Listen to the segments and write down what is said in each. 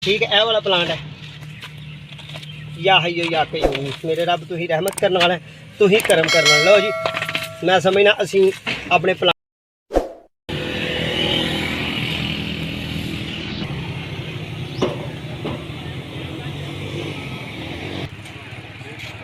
ठीक है। यह वाला प्लांट है या हयो या कयूनी मेरे रब तुही रहमत करने वाला है, तुही करम करने वाला। लो जी मैं समझना असी अपने प्लांट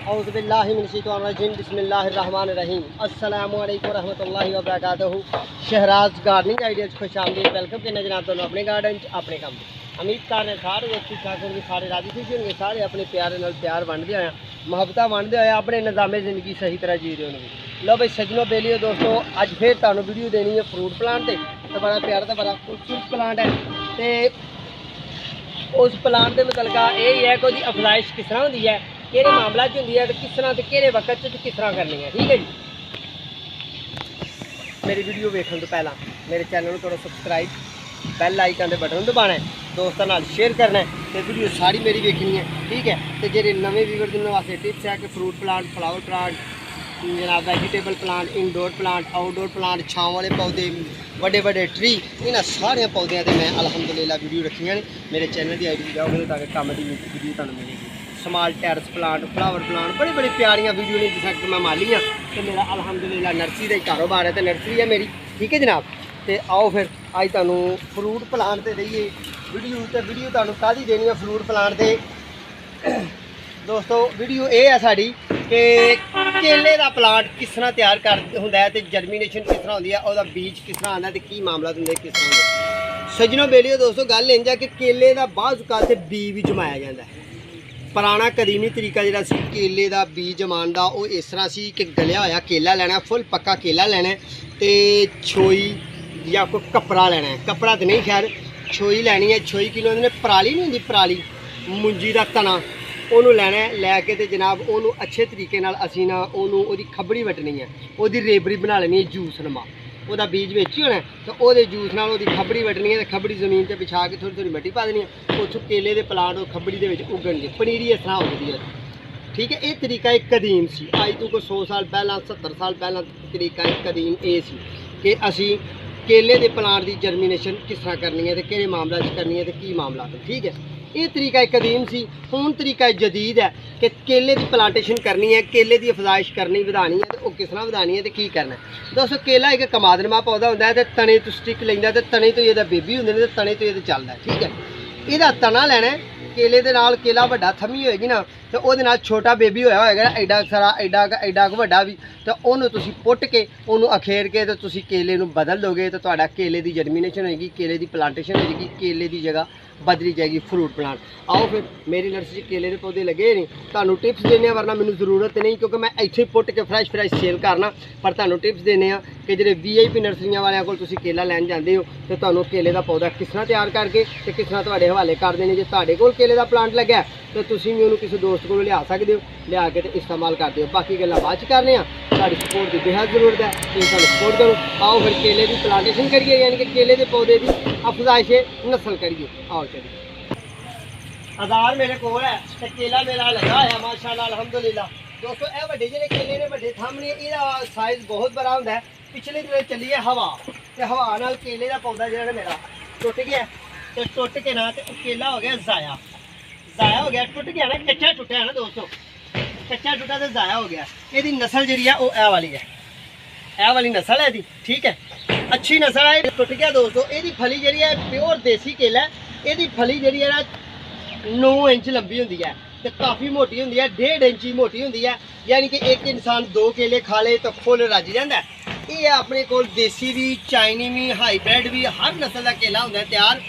औज़ुबिल्लाहिमिनश्शैतानिर्रजीम बिस्मिल्लाहिर्रहमानिर्रहीम अस्सलामु अलैकुम रहमतुल्लाहि व बरकातहू। शहराज गार्डनिंग आइडिया खुशामदीद। वेलकम करना जनाब तुहानू अपने गार्डन अपने काम। उम्मीद कर रहे सारे लोग ठीक ठाक होंगे, सारे राजी खुश होंगे, सारे अपने प्यारे नाल प्यार वंडदे होए मुहब्बत वंडदे होए अपने निज़ामे ज़िंदगी सही तरह जी रहे होंगे। लो भाई सजनों बेलियो दोस्तों अज फिर तुहानू वीडियो देनी है फ्रूट प्लांट से। तो बड़ा प्यारा तो बड़ा खूबसूरत प्लांट है। तो उस प्लांट के मुतलका यही है कि उसकी अफजाइश किस तरह होती है, किहड़े मामला च होंदी है, किस तरह ते किहड़े वक्त च किस तरह करनी है। ठीक है जी। मेरी वीडियो देखने तो पहला मेरे चैनल को करो सब्सक्राइब, बैल आइकन के बटन दबाना है, दोस्तों नाल शेयर करना है, तो वीडियो सारी मेरी देखनी है। ठीक है। तो जो नवे व्यूअर जिन्होंने वास्ते टिप्स है कि फ्रूट प्लांट, फ्लावर प्लांट, जनाब vegetable plant, indoor plant, outdoor plant, छाँव वाले पौधे, बड़े बड़े ट्री, इन्होंने सारे पौधों से मैं अलहमदुलिल्लाह वीडियो रखी ने। मेरे चैनल की आईडी जाओगे ताकि काम की वीडियो तुहानू मिलेगी। Small terrace plant, flower plant, बड़ी बड़ी प्यारियां वीडियो ने जिस मैं माली हाँ। तो मेरा अलहमदुलिल्लाह नर्सरी का कारोबार है, तो नर्सरी है मेरी। ठीक है जनाब। तो आओ फिर अज तुहानू फ्रूट प्लांट से दईए वीडियो। तो वीडियो तुहानू काहदी देनी है फ्रूट प्लांट से दोस्तों। वीडियो ये है साड़ी कि केले का प्लांट किस तरह तैयार कर होंदा है, तो जर्मीनेशन किस तरह होंदी है, उसका बीज किस तरह आना, तो की मामला होंगे किस तरह। सजनों बेलियो दोस्तों गल इंज है कि केले का बाज़ औकात बी भी जमाया जाता है। पुराना कदीमी तरीका जो केले का बीज जमान का वो इस तरह से कि गलिया होया केला लेना, फुल पक्का केला लेना, तो छोई या कोई कपड़ा लेना है, कपड़ा तो नहीं खैर छोई लैनी है। छोई किलो ने पराली नहीं होंगी, पराली मुंजी का तना ਉਹਨੂੰ ਲੈਣਾ लैके तो जनाब ਉਹਨੂੰ अच्छे तरीके नाल असी ना ਉਹਦੀ खबड़ी वटनी है, ਉਹਦੀ रेबरी बना लेनी है जूस नमा, ਉਹਦਾ बीज ਵਿੱਚ ही होना। तो ਉਹਦੇ जूस नाल ਉਹਦੀ खबड़ी वटनी है, तो खबड़ी जमीन से बिछा के थोड़ी थोड़ी मिट्टी पा देनी है, ਉੱਥੋਂ केले के प्लांट वो खबड़ी के उगणगे, पनीरी इस तरह हो जाती है। ठीक है। ये तरीका एक कदीम सी, अज तो कोई 100 साल पहला 70 साल पहला तरीका एक कदीम ये सी कि असी केले के प्लांट की जर्मीनेशन किस तरह करनी है, तो किहड़े मामला करनी है, तो की मामला। ठीक है। ये तरीका एक कदीम सी। हुण तरीका जदीद है कि केले की प्लांटेशन करनी है, केले की अफजाइश करनी वधानी है, तो वो किस तरह वधानी है, तो की करना है। दोस्तों केला एक कमादनमा पौधा होंदा है, तो तने तो स्टिक लैंदा, तो तने तो ये बेबी होंदे ने, तो तने तो ये चलदा है। ठीक है। ਇਹਦਾ तना लेना है, केले ਦੇ ਨਾਲ केला ਵੱਡਾ ਥਮੀ ਹੋਏਗੀ ना, तो ਉਹਦੇ ਨਾਲ छोटा बेबी होया होएगा एडा सारा एडा ਵੱਡਾ भी, तो ਉਹਨੂੰ ਤੁਸੀਂ ਪੁੱਟ ਕੇ ਉਹਨੂੰ ਅਖੇਰ ਕੇ ਤੇ ਤੁਸੀਂ केले ਨੂੰ बदल दोगे, तो ਤੁਹਾਡਾ केले ਦੀ जर्मीनेशन होएगी, केले ਦੀ प्लांटेशन होएगी, केले ਦੀ जगह बदली जाएगी फ्रूट प्लांट। आओ फिर मेरी नर्सरी केले के पौधे लगे नहीं, तुहानू टिप्स देने, वरना मैंने जरूरत नहीं क्योंकि मैं इत्थे पुट के फ्रैश सेल करना, पर तुहानू टिप्स देने कि जो VIP नर्सरियां वाले को केला लैन जाते हो, तो तुहानू केले का पौधा किस तरह तैयार करके तो किस तरह तुहाडे हवाले कर देने। जे तुहाडे कोल केले का प्लांट लग्या तो तुसीं भी उन्होंने किसी दोस्त को लिया सकते हो, लिया के तो इस्तेमाल कर दो। बाकी गल्लां बाद च करने आ, तुहाडी सपोर्ट की बेहद जरूरत है, तुसीं सानू सपोर्ट करो। आओ फिर केले की प्लांटेशन करिए, यानी कि केले के पौधे की अफजाइश नस्ल करिए। आओ चलिए। आधार मेरे को है, तो केला मेरा लगा है माशाल्लाह अल्हम्दुलिल्लाह। दोस्तों यह बड़े जो केले ने बड़े थमने, इसका साइज बहुत बड़ा होंदा है। पिछले दिनों चली है हवा, तो हवा नाल केले का पौधा जो मेरा टुट गया, तो टुट के ना तो केला हो गया ज़ाया, ज़ाया हो गया, टुट गया ना, कच्चा टुटा है ना दोस्तों, कच्चा टुटा तो ज़ाया हो गया। यदि नस्ल जी है वो ए वाली है, ए वाली नस्ल है। ठीक है। अच्छी नस्ल है। टुट गया दोस्तों। यदि फली जी है प्योर देसी केला, यदि फली जी है 9 इंच लंबी होंगी है, तो काफ़ी मोटी होंगी है, 1.5 इंच मोटी होंगी है, यानी कि एक इंसान 2 केले खा ले तो फुल रज जाता है। ये अपने को देसी भी, चाइनी भी, हाईब्रिड भी, हर नस्ल का केला होंदा है तैयार।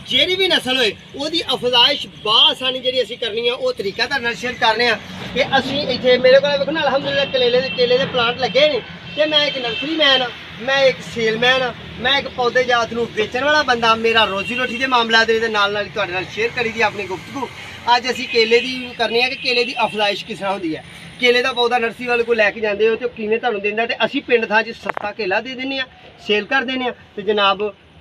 जेरी भी नस्ल होए उसकी अफजाइश बासानी जी असी करनी है, वो तरीका तुहाडे शेयर करने कि असी इत्थे मेरे को देखो ना अलहमदुलिल्लाह केले के प्लांट लगे नहीं, तो मैं एक नर्सरी मैन हाँ, मैं एक सेलमैन हाँ, मैं एक पौधे जात नूं बेचण वाला बंदा। मेरा रोजी रोटी के मामला दे नाल तुहाडे नाल शेयर करी दी अपनी गुफ्तगू। अज असी केले की करनी है कि केले की अफजाइश किस तरह होंदी है। केले का पौधा नर्सरी वाले को लैके जाते हो तो किवें तुहानूं दिंदा, ते असी पिंड थां च सस्ता केला दे दिंदे आ, सेल कर देने आ, तो जनाब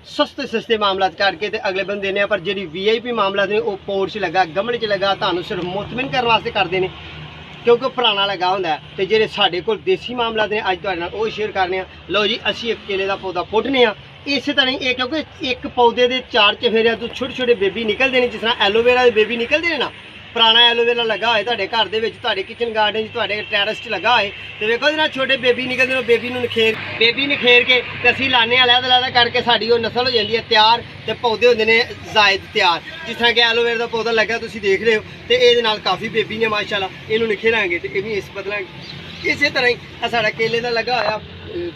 सस्ते सस्ते मामला करके तो अगले बंदे देने, पर जी VIP मामला ने वो पोर्ट च लगा, गमले च लगा, तुहानूं सिर्फ मुतमिन करने वास्ते करते हैं क्योंकि पुराना लगा होंदा है। तो जे साढ़े को देसी मामला ने अज तुहाडे नाल वो शेयर करने। लो जी असी एक केले का पौधा पुट्टने इस तरह ही क्योंकि एक पौधे के 4 चफेरिया तो छोटे छोटे बेबी निकलते हैं, जिस तरह एलोवेरा के बेबी निकलते हैं ना, पुराना एलोवेरा लगा होए तुहाडे घर दे विच, तुहाडे किचन गार्डन तुहाडे टैरस च लगा होए तो वेखो ना छोटे बेबी निकलते हैं, बेबी नखेर के ते असीं लाने अलग करके साडी वो नस्ल हो जाती है तैयार, तो पौधे होंदे ने जायद तैयार। जिस तरह कि एलोवेरा का पौधा लगा तुसीं देख रहे हो, तो ये नाल काफ़ी बेबी ने माशाअल्लाह, इहनूं नखेरांगे तो ये भी इस बदलांगे। इस तरह ही साडा केले का लगा होया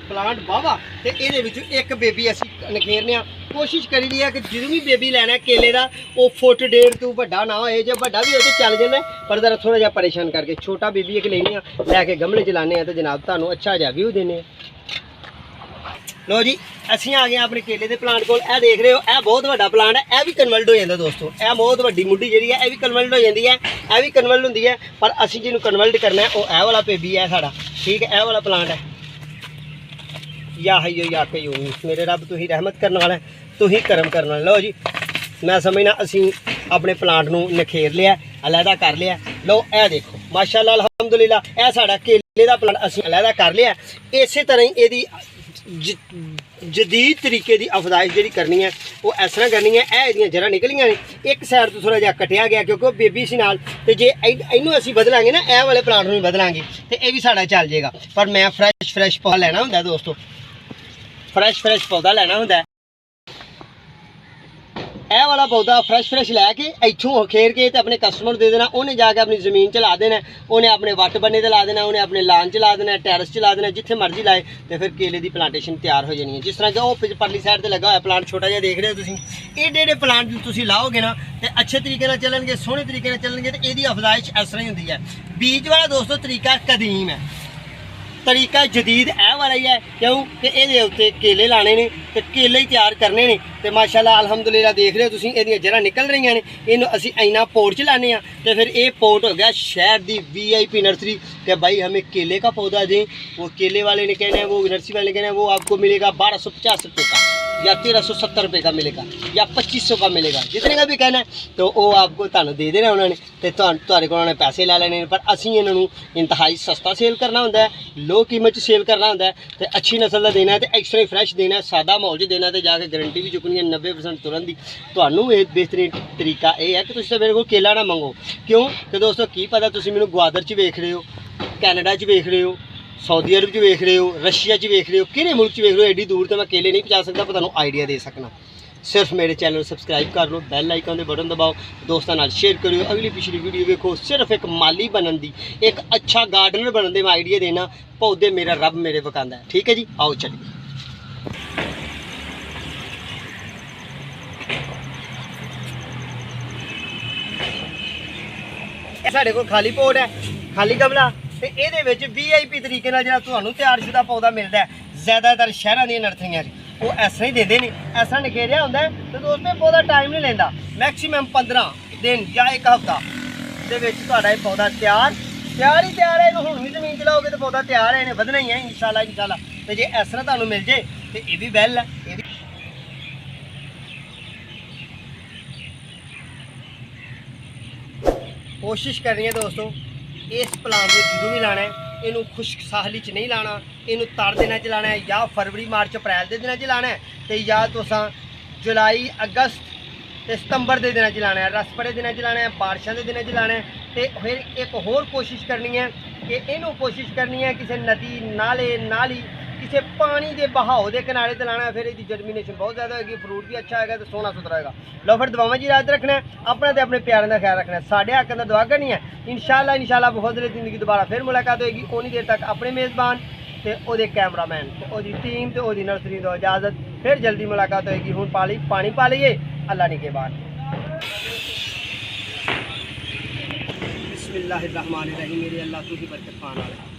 प्लांट वाहवा, तो ये एक बेबी असीं नखेरने। कोशिश करी दी है कि जो भी बेबी लैना केले का वो 1.5 फुट तो बड़ा ना होए, जो बड़ा भी हो तो चल जाना, पर जरा थोड़ा जहा परेशान करके छोटा बेबी एक लेनी लैके गमले च लाने तो जनाब तुहानूं अच्छा जहा व्यू देने। लो जी असीं आ गए अपने केले के प्लांट को, यह देख रहे हो यह बहुत बड़ा प्लांट है, यह भी कन्वर्ट हो जाता दोस्तों, यह बहुत वड्डी मुड्डी जी है, यह भी कन्वर्ट हो जाती है, यह भी कन्वर्ट होंगी है, पर असीं जिन्हों कन्वर्ट करना है वो यह वाला बेबी है साड़ा, ठीक है, यह वाला प्लांट है। या हयो या कयो मेरे रब तुही रहमत करने वाला, तुही करम करने वाला। लो जी मैं समझना असीं अपने प्लांट नूं नखेर लिया, अलहदा कर लिया। लो यह देखो माशाअल्लाह अल्हम्दुलिल्लाह, यह साड़ा केले का प्लांट असीं अलहदा कर लिया। इस तरह ही यदी जदीद तरीके की अफजाइश जी करनी है वो इस तरह करनी है। यह जरा निकलियां ने एक साइड तो थोड़ा जहा कटिया गया क्योंकि बेबी सी नाल, तो जे इनू असीं बदलांगे ना, यह वाले प्लांट में बदलांगे तो यह भी साड़ा चल जाएगा। पर मैं फ्रैश पौधा लेना होंदा दोस्तों, फ्रैश पौधा लेना होंदा है। यह वाला पौधा फ्रैश लैके इत्थों खेर के तो अपने कस्टमर दे देना, उन्हें जाके अपनी जमीन च ला देना, उन्हें अपने वट बन्ने ते ला देना, उन्हें अपने लान च ला देना, टैरस च ला देना, जिथे मर्जी लाए, तो फिर केले की प्लांटेशन तैयार हो जानी है। जिस तरह कि वो परली साइड से लगा हुआ प्लांट छोटा जिहा देख रहे हो तुसीं, एडे प्लांट तुसीं लाओगे ना तो अच्छे तरीके चलणगे, सोहने तरीके चलणगे, तो यदी अफजाइश इस तरह ही होंदी है। बीज वाला दोस्तों तरीका कदीम है, तरीका जदीद यह वाला ही है, क्यों कि ये उत्ते केले लाने ने तो केले ही तैयार करने ने, तो माशाअल्लाह अल्हम्दुलिल्लाह देख रहे हो तुसीं इहदियां जड़ां निकल रही ने। इन्हूं असीं इन्ना पोर्ट च लाने तो फिर ये पोर्ट हो गया शहर की VIP नर्सरी कि भाई हमें केले का पौधा दें। वो केले वाले ने कहना है, वो नर्सरी वाले ने कहना है, वो आपको मिलेगा 1250 रुपये का, या 1370 रुपये का मिलेगा, या 2500 का मिलेगा, जितने का भी कहना है तो वो आपको तुहानूं दे देना उन्होंने, तो तुहाडे कोलों उन्होंने पैसे लै लेने। पर असीं इन्हों इंतहाई सस्ता सेल करना होंदा है, लो कीमत सेल करना होंदा है, तो अच्छी नस्ल का देना है, तो एक्स्ट्रा फ्रैश देना है, सादा माहौल च देना, तो जाके गारंटी भी चुकनी है 90% तुरंत की। तुहानूं ये बेहतरीन तरीका यह है कि तुसीं मेरे को केला ना मंगो, क्यों कि दोस्तों की पता तुसीं मैनूं ग्वादर च वेख रहे हो, कैनेडा च वेख रहे हो, सऊदी अरब च वेख रहे हो, रशिया च वेख रहे हो, किहड़े मुल्क च वेख रहे हो, एडी दूर तो मैं केले नहीं पहुँचा सकता, पर तुहानूं आइडिया दे सकना। सिर्फ मेरे चैनल को सबसक्राइब कर लो, बैल आइकन के बटन दबाओ, दोस्तों नाल शेयर करियो, अगली पिछली वीडियो देखो। सिर्फ एक माली बनने की, एक अच्छा गार्डनर बनने का मैं आइडिया देना, पौधे मेरा रब मेरे वकांदा है। ठीक है जी, आओ चलिए। साढ़े को खाली पोट है, खाली गमला, तो ये VIP तरीके तैयारशुदा पौधा मिलता है। ज़्यादातर शहरों दी नर्सरियां वो इस तरह ही देते हैं, ऐसा नखेरिया होंदा है। तो दोस्तों पौधा टाइम नहीं लेंदा, मैक्सीमम 15 दिन या एक हफ्ता के पौधा तैयार ही तैयार है। हुण भी जमीन चलाओगे तो पौधा तैयार है, इन्हें वधना ही है इंशाल्लाह। तो जे इस तरह तुहानूं मिल जाए तो ये भी बैल है। कोशिश करनी है दोस्तों, इस प्लांट में जो भी लाना है इनू खुश्क साहली च नहीं लाना, इनू तर दिनों च लाना है, या फरवरी मार्च अप्रैल के दिनों च लाना है, तो या तुसां जुलाई अगस्त ते सितंबर के दिनों च लाना है, रस भरे दिनों च लाना है, बारिशों के दिनों च लाना है। तो फिर एक होर कोशिश करनी है कि इनू कोशिश करनी है किसी नदी नाले नाली किसी पानी के बहाव के किनारे से लाना है, फिर इसकी जर्मीनेशन बहुत ज़्यादा होगी, फ्रूट भी अच्छा होगा, तो सोहना सुथरा होगा। लो फिर दुआवां जी याद रखना है, अपना तो अपने प्यारों का ख्याल रखना है, साढ़े हक का दुआ करनी है। इंशाल्लाह बफजल ज़िंदगी दोबारा फिर मुलाकात होगी। उन्नी देर तक अपने मेज़बान तो कैमरामैन तो टीम तो नर्सरी दो इजाज़त, फिर जल्दी मुलाकात होगी। हूँ पानी पा लीए, अल्लाह ने के बाद। बिस्मिल्लाहिर्रहमानिर्रहीम, मेरे अल्लाह तू ही बरकत पाने वाला।